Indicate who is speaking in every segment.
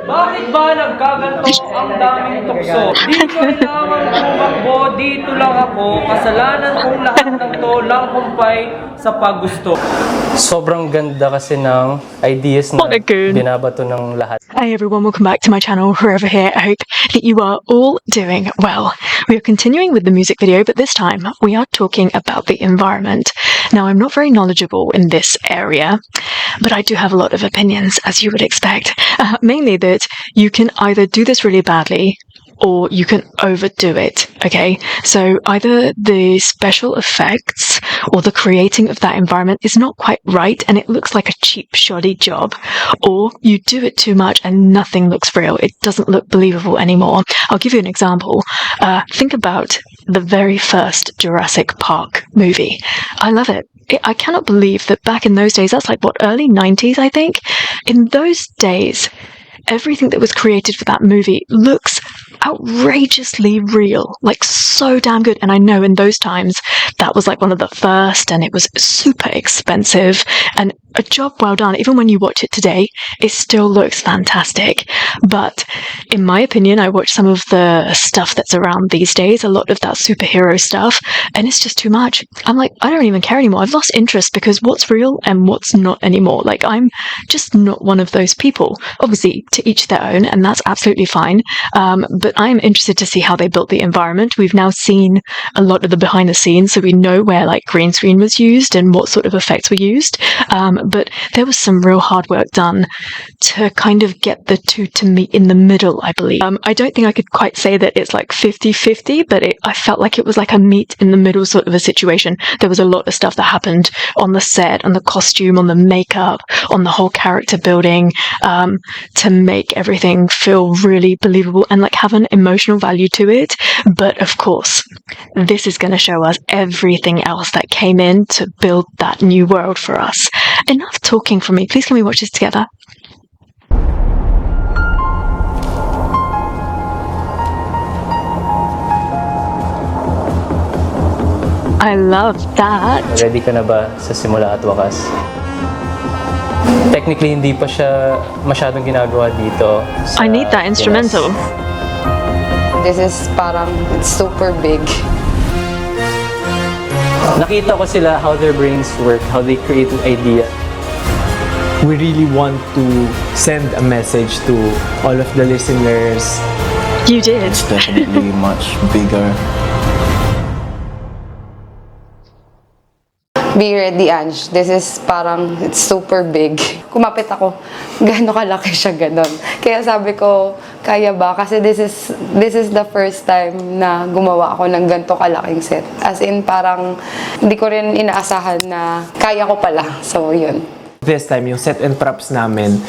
Speaker 1: Bakit ba nagkaganto ang daming tukso? Di kailangan tumakbo, dito lang ako. Kasalanan kong lahat ng to lang kumpay sa paggusto. Sobrang ganda kasi ng ideas na binabato ng lahat.
Speaker 2: Hi everyone, welcome back to my channel. Whoever here, I hope that you are all doing well. We are continuing with the music video, but this time we are talking about the environment. Now, I'm not very knowledgeable in this area, but I do have a lot of opinions, as you would expect. Mainly that you can either do this really badly or you can overdo it, okay? So either the special effects or the creating of that environment is not quite right and it looks like a cheap, shoddy job, or you do it too much and nothing looks real. It doesn't look believable anymore. I'll give you an example. Think about the very first Jurassic Park movie. I love it. I cannot believe that back in those days, that's like what, early 90s, I think? In those days, everything that was created for that movie looks outrageously real, like so damn good. And I know in those times that was like one of the first and it was super expensive and a job well done. Even when you watch it today, it still looks fantastic. But in my opinion, I watch some of the stuff that's around these days, a lot of that superhero stuff, and it's just too much. I'm like, I don't even care anymore. I've lost interest because what's real and what's not anymore. Like, I'm just not one of those people. Obviously, to each their own, and that's absolutely fine. But I'm interested to see how they built the environment. We've now seen a lot of the behind the scenes, so we know where like green screen was used and what sort of effects were used. But there was some real hard work done to kind of get the two to meet in the middle, I believe. I don't think I could quite say that it's like 50-50, but I felt like it was like a meet in the middle sort of a situation. There was a lot of stuff that happened on the set, on the costume, on the makeup, on the whole character building, to make everything feel really believable and like have an emotional value to it. But of course, this is going to show us everything else that came in to build that new world for us. Enough talking from me. Please can we watch this together? I love that.
Speaker 1: Ready ka na ba sa simula at wakas? Technically, hindi pa siya masyadong ginagawa dito.
Speaker 2: I need that instrumental.
Speaker 3: This is parang, it's super big.
Speaker 1: Nakita ko sila how their brains work, how they create an idea.
Speaker 4: We really want to send a message to all of the listeners.
Speaker 2: You did.
Speaker 5: It's definitely much bigger.
Speaker 3: Be ready, Ange. This is parang, it's super big. Kumapit ako, gaano kalaki siya ganon. Kaya sabi ko, kaya ba? Kasi this is the first time na gumawa ako ng ganito kalaking set. As in, parang hindi ko rin inaasahan na kaya ko pala. So, yun.
Speaker 4: This time, yung set and props namin,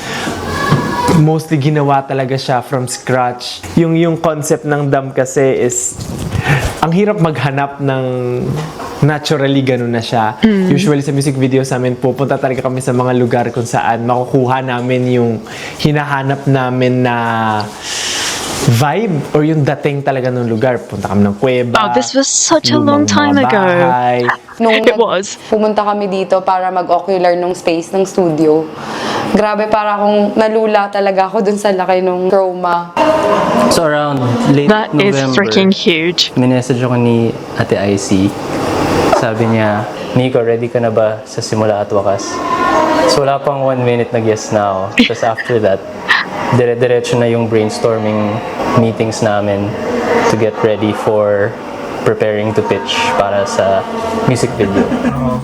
Speaker 4: mostly ginawa talaga siya from scratch. Yung concept ng dam kasi is, ang hirap maghanap ng naturally ganun na siya. Usually sa music videos namin, pupunta talaga kami sa mga lugar kung saan makukuha namin yung hinahanap namin na vibe or yung dating talaga ng lugar. Punta kami ng kuweba.
Speaker 2: Oh, this was such a long time ago. It was.
Speaker 3: Pumunta kami dito para mag-ocular nung space ng studio. Grabe, para akong nalula talaga ako dun sa laki ng chroma.
Speaker 1: So around late
Speaker 2: That
Speaker 1: November,
Speaker 2: is freaking huge.
Speaker 1: minessage ako ni Ate IC. Sabi niya, Nico, ready ka na ba sa simula at wakas? So wala pang 1 minute nag-yes na ako. Tapos after that, dire-diretso na yung brainstorming meetings namin to get ready for preparing to pitch para sa music video.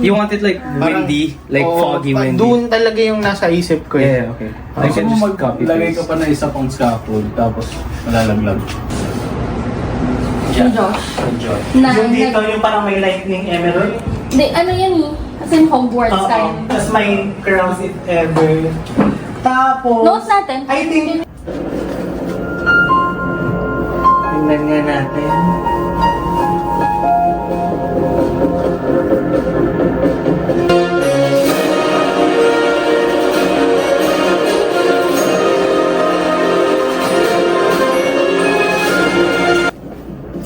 Speaker 6: You want it like windy, like foggy windy?
Speaker 5: Doon talaga yung nasa isip ko eh.
Speaker 6: Yeah, okay. I can just copy
Speaker 7: Lagay ka
Speaker 6: paste.
Speaker 7: pa na isa pang scaffold, tapos malalaglag.
Speaker 8: Yung dito, yung parang may lightning emerald. Hindi, ano yan eh? As in Hogwarts style.
Speaker 5: Tapos may crowns if ever. Tapos,
Speaker 8: Notes natin.
Speaker 5: I think, tingnan nga natin.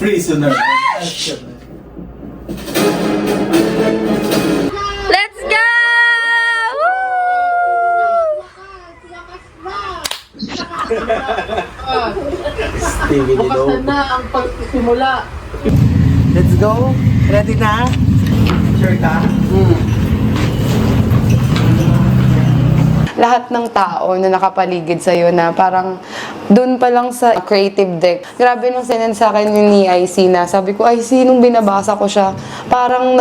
Speaker 7: Prisoner.
Speaker 8: Let's go! Woo!
Speaker 4: Stevie Dino.
Speaker 5: na ang pagsimula. Let's go. Ready na? Sure ka?
Speaker 3: Lahat ng tao na nakapaligid sa'yo na parang dun pa lang sa creative deck. Grabe nung sinend sa akin yung ni IC na sabi ko, IC, nung binabasa ko siya, parang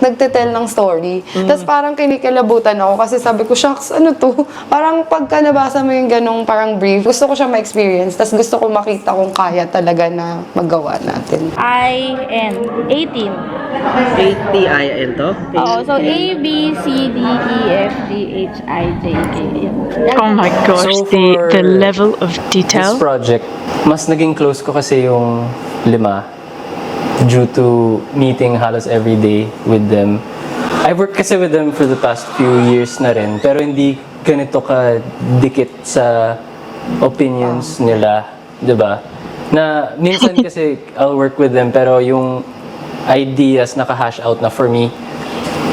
Speaker 3: nagtetel ng story. Tapos parang kinikilabutan ako kasi sabi ko, shucks, ano to? Parang pagka nabasa mo yung ganong parang brief, gusto ko siya ma-experience. Tapos gusto ko makita kung kaya talaga na magawa natin.
Speaker 8: IN 18.
Speaker 6: ATIN to?
Speaker 8: Oo, so A, B, C, D, E, F, G, H, I, J, K.
Speaker 2: Oh my gosh,
Speaker 1: So
Speaker 2: the level of
Speaker 1: This
Speaker 2: detail.
Speaker 1: project, mas naging close ko kasi yung 5 due to meeting halos every day with them. I worked kasi with them for the past few years na rin, pero hindi ganito ka dikit sa opinions nila, 'di ba? Na minsan kasi I'll work with them pero yung ideas naka-hash out na for me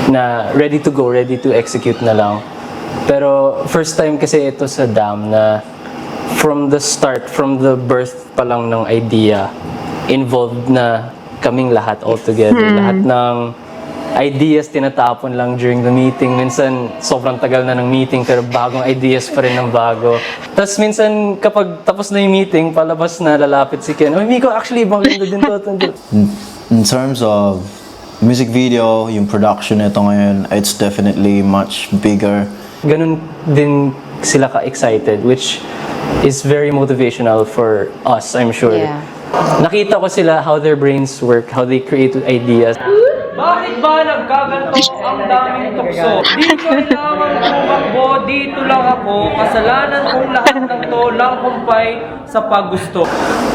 Speaker 1: na ready to go, ready to execute na lang. Pero first time kasi ito sa DAM na from the start, from the birth pa lang ng idea, involved na kaming lahat all together. Lahat ng ideas tinatapon lang during the meeting. Minsan, sobrang tagal na ng meeting pero bagong ideas pa rin ng bago. Tapos minsan, kapag tapos na yung meeting, palabas na lalapit si Ken, "Oy, Miko, actually, maganda din to."
Speaker 9: In terms of music video, yung production nito ngayon, it's definitely much bigger.
Speaker 1: Ganun din sila ka-excited, which is very motivational for us, I'm sure.
Speaker 3: Yeah.
Speaker 1: Nakita ko sila how their brains work, how they create ideas.
Speaker 10: Bakit ba nagkaganto ang daming tukso? Di kailangan tumakbo, dito lang ako. Kasalanan kong lahat ng to lang kumpay sa paggusto.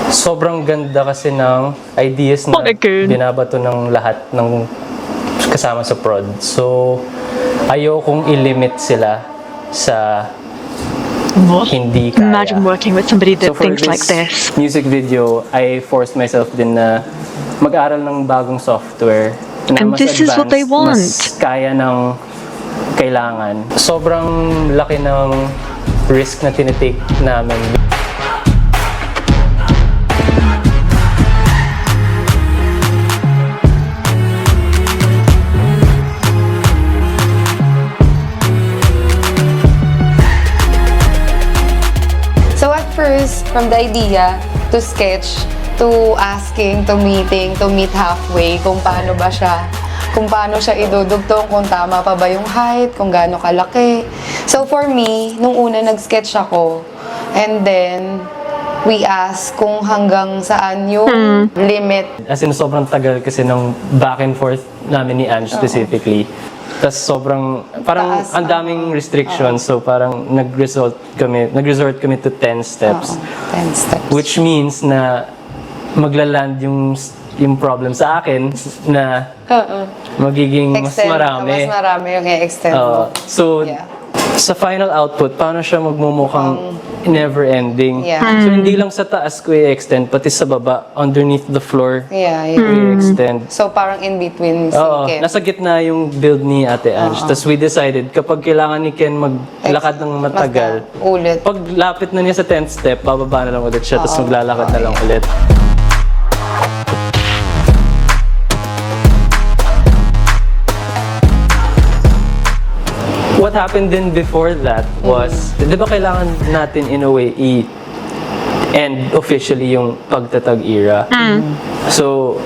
Speaker 1: Sobrang ganda kasi ng ideas na binabato ng lahat ng kasama sa prod. So, ayokong i-limit sila sa hindi kaya.
Speaker 2: Imagine working with somebody that
Speaker 1: So for
Speaker 2: thinks like this.
Speaker 1: music video, I forced myself din na mag-aral ng bagong software na
Speaker 2: And
Speaker 1: mas
Speaker 2: this is what they want.
Speaker 1: Mas kaya ng kailangan. Sobrang laki ng risk na tinitake namin.
Speaker 3: So at first, from the idea to sketch, to asking, to meeting, to meet halfway, kung paano ba siya, kung paano siya idudugtong, kung tama pa ba yung height, kung gaano kalaki. So for me, nung una nag-sketch ako, and then we ask kung hanggang saan yung limit.
Speaker 1: As in, sobrang tagal kasi ng back and forth namin ni Ange specifically. Tapos sobrang, parang
Speaker 3: Taas,
Speaker 1: ang daming restrictions. So parang nag-resort kami to 10 steps.
Speaker 3: 10 steps.
Speaker 1: Which means na maglaland yung problem sa akin na magiging mas marami.
Speaker 3: Mas marami yung i-extend mo.
Speaker 1: So,
Speaker 3: Yeah.
Speaker 1: sa final output, paano siya magmumukhang never-ending?
Speaker 3: Yeah.
Speaker 1: So, hindi lang sa taas ko i-extend, pati sa baba, underneath the floor,
Speaker 3: Yeah.
Speaker 1: i-extend.
Speaker 3: So parang in between si
Speaker 1: Oo,
Speaker 3: Ken.
Speaker 1: nasa gitna yung build ni Ate Ange. Tapos we decided, kapag kailangan ni Ken maglakad ng matagal,
Speaker 3: Ulit.
Speaker 1: pag lapit na niya sa 10th step, bababa na lang ulit siya, tapos maglalakad na lang ulit. What happened then before that was, di ba kailangan natin in a way end officially yung pagtatag era? So,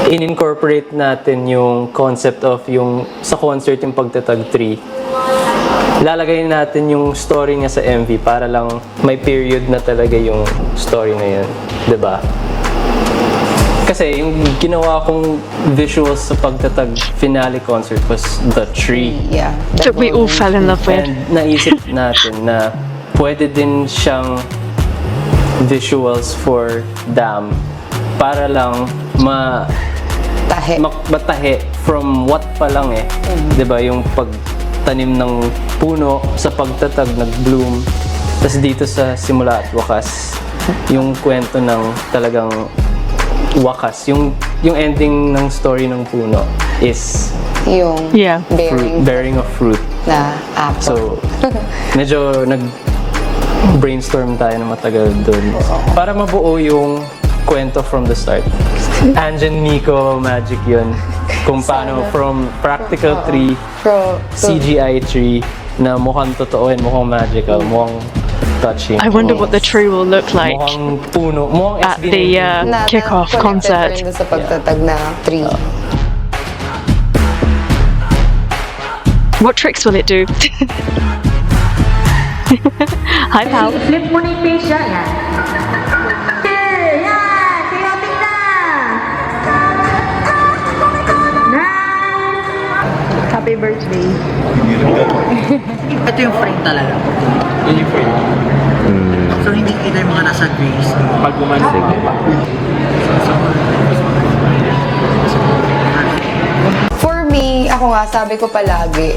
Speaker 1: in-incorporate natin yung concept of yung sa concert yung pagtatag 3. Lalagay natin yung story niya sa MV para lang may period na talaga yung story na yun. Diba? Kasi yung ginawa kong visuals sa pagtatag finale concert was the tree.
Speaker 3: Yeah.
Speaker 2: That we all fell in love with.
Speaker 1: And naisip natin na pwede din siyang visuals for DAM para lang matahe from what pa lang eh. 'Di ba yung pagtanim ng puno sa pagtatag nag-bloom. Tapos dito sa simula at wakas, yung kwento ng talagang wakas. Yung ending ng story ng puno is
Speaker 3: Yung bearing
Speaker 1: bearing of fruit.
Speaker 3: na apple.
Speaker 1: So, medyo brainstorm tayo na matagal dun. Para mabuo yung kwento from the start. Ange and Nico magic yun. Kung paano from practical tree, CGI tree, na mukhang totoo and mukhang magical, mukhang touching.
Speaker 2: I wonder what the tree will look like
Speaker 1: Mukhang puno, mukhang
Speaker 2: at the kickoff concert.
Speaker 3: Sa pagtatag na tree.
Speaker 2: What tricks will it do? Hi, pal.
Speaker 8: Flip mo na yung face siya. Yan. Yan! Chaotic na! Nice! Happy birthday.
Speaker 5: Ito yung frame talaga.
Speaker 4: Yun yung frame.
Speaker 5: So hindi kita yung mga nasa grace.
Speaker 4: Pag bumansig.
Speaker 3: For me, ako nga, sabi ko palagi,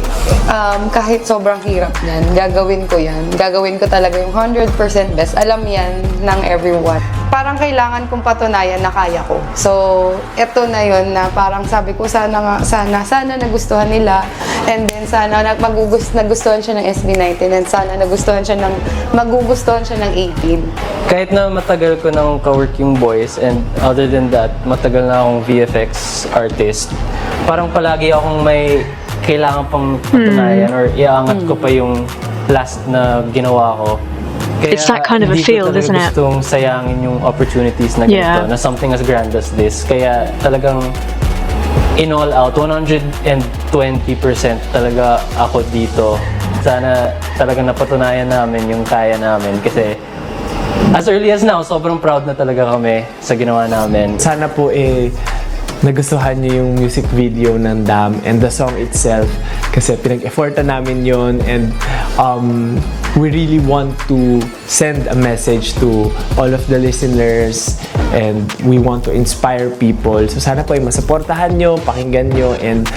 Speaker 3: kahit sobrang hirap niyan, gagawin ko yan. Gagawin ko talaga yung 100% best. Alam yan ng everyone. Parang kailangan kong patunayan na kaya ko. So, eto na yun na parang sabi ko, sana nagustuhan nila. And then, sana nagustuhan siya ng SB19. And sana magugustuhan siya ng 18.
Speaker 1: Kahit na matagal ko nang ka-work yung boys, and other than that, matagal na akong VFX artist, parang palagi akong may kailangan pang patunayan or iaangat ko pa yung last na ginawa ko. Kaya
Speaker 2: It's that kind of a field, isn't it?
Speaker 1: Hindi ko talaga gustong sayangin yung opportunities na ganito, na something as grand as this. Kaya talagang in all out, 120% talaga ako dito. Sana talagang napatunayan namin yung kaya namin kasi as early as now, sobrang proud na talaga kami sa ginawa namin.
Speaker 4: Sana po nagustuhan niyo yung music video ng DAM and the song itself kasi pinag-effortan namin yon, and we really want to send a message to all of the listeners and we want to inspire people. So sana po ay masuportahan nyo, pakinggan nyo, and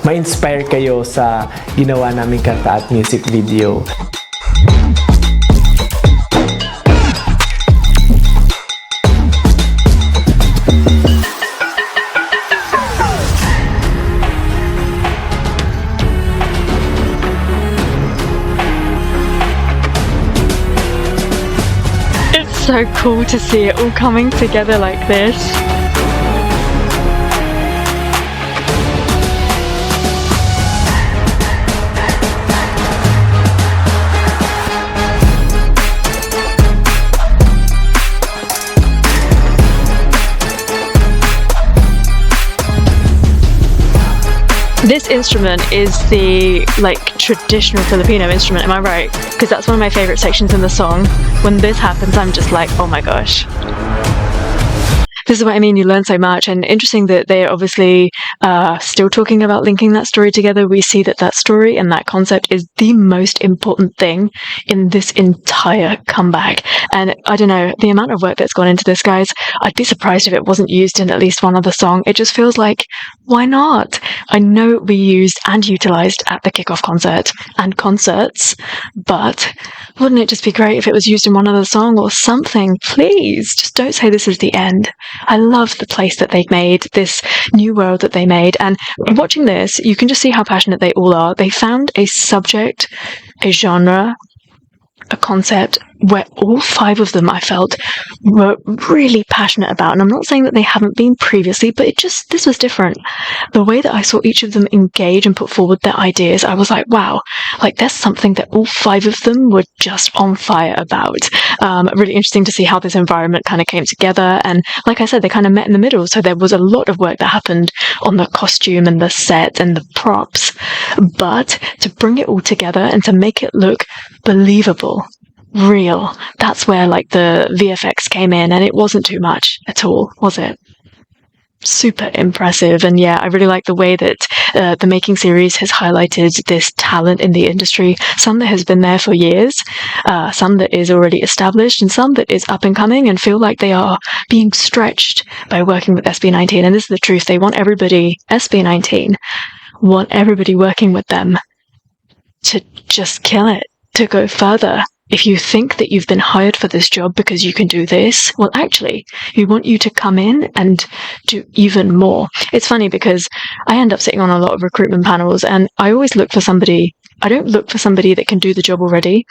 Speaker 4: ma-inspire kayo sa ginawa naming kanta at music video.
Speaker 2: So cool to see it all coming together like this. This instrument is the traditional Filipino instrument, am I right? Because that's one of my favorite sections in the song. When this happens, I'm just like, oh my gosh. This is what I mean, you learn so much, and interesting that they're obviously still talking about linking that story together. We see that story and that concept is the most important thing in this entire comeback. And I don't know, the amount of work that's gone into this, guys, I'd be surprised if it wasn't used in at least one other song. It just feels like, why not? I know it will be used and utilised at the kickoff concert and concerts, but wouldn't it just be great if it was used in one other song or something? Please, just don't say this is the end. I love the place that they've made, this new world that they made, and watching this, you can just see how passionate they all are. They found a subject, a genre, a concept where all five of them, I felt, were really passionate about. And I'm not saying that they haven't been previously, but this was different. The way that I saw each of them engage and put forward their ideas, I was like, wow, there's something that all five of them were just on fire about. Really interesting to see how this environment kind of came together. And like I said, they kind of met in the middle. So there was a lot of work that happened on the costume and the set and the props. But to bring it all together and to make it look believable, real, that's where the VFX came in, and it wasn't too much at all, was it? Super impressive. And yeah, I really like the way that the Making series has highlighted this talent in the industry, some that has been there for years, some that is already established, and some that is up and coming and feel like they are being stretched by working with SB19. And this is the truth, they want everybody, SB19 want everybody working with them to just kill it, to go further. If you think that you've been hired for this job because you can do this, well, actually, we want you to come in and do even more. It's funny because I end up sitting on a lot of recruitment panels, and I always look for somebody. I don't look for somebody that can do the job already.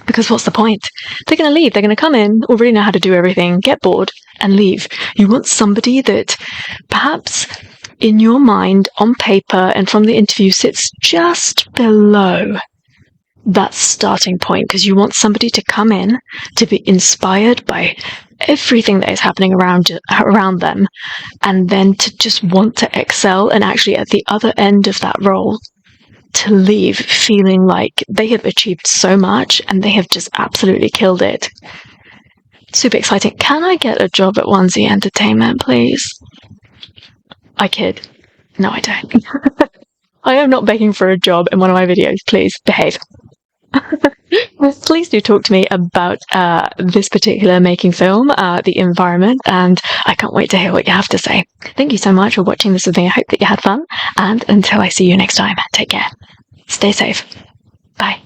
Speaker 2: Because what's the point? They're going to leave. They're going to come in, already know how to do everything, get bored, and leave. You want somebody that perhaps in your mind, on paper, and from the interview sits just below that starting point, because you want somebody to come in to be inspired by everything that is happening around them, and then to just want to excel, and actually at the other end of that role to leave feeling like they have achieved so much and they have just absolutely killed it. Super exciting. Can I get a job at Onesie Entertainment, please? I kid. No, I don't. I am not begging for a job in one of my videos. Please behave. Please do talk to me about this particular making film, the environment, and I can't wait to hear what you have to say. Thank you so much for watching this with me. I hope that you had fun, and until I see you next time, take care. Stay safe. Bye.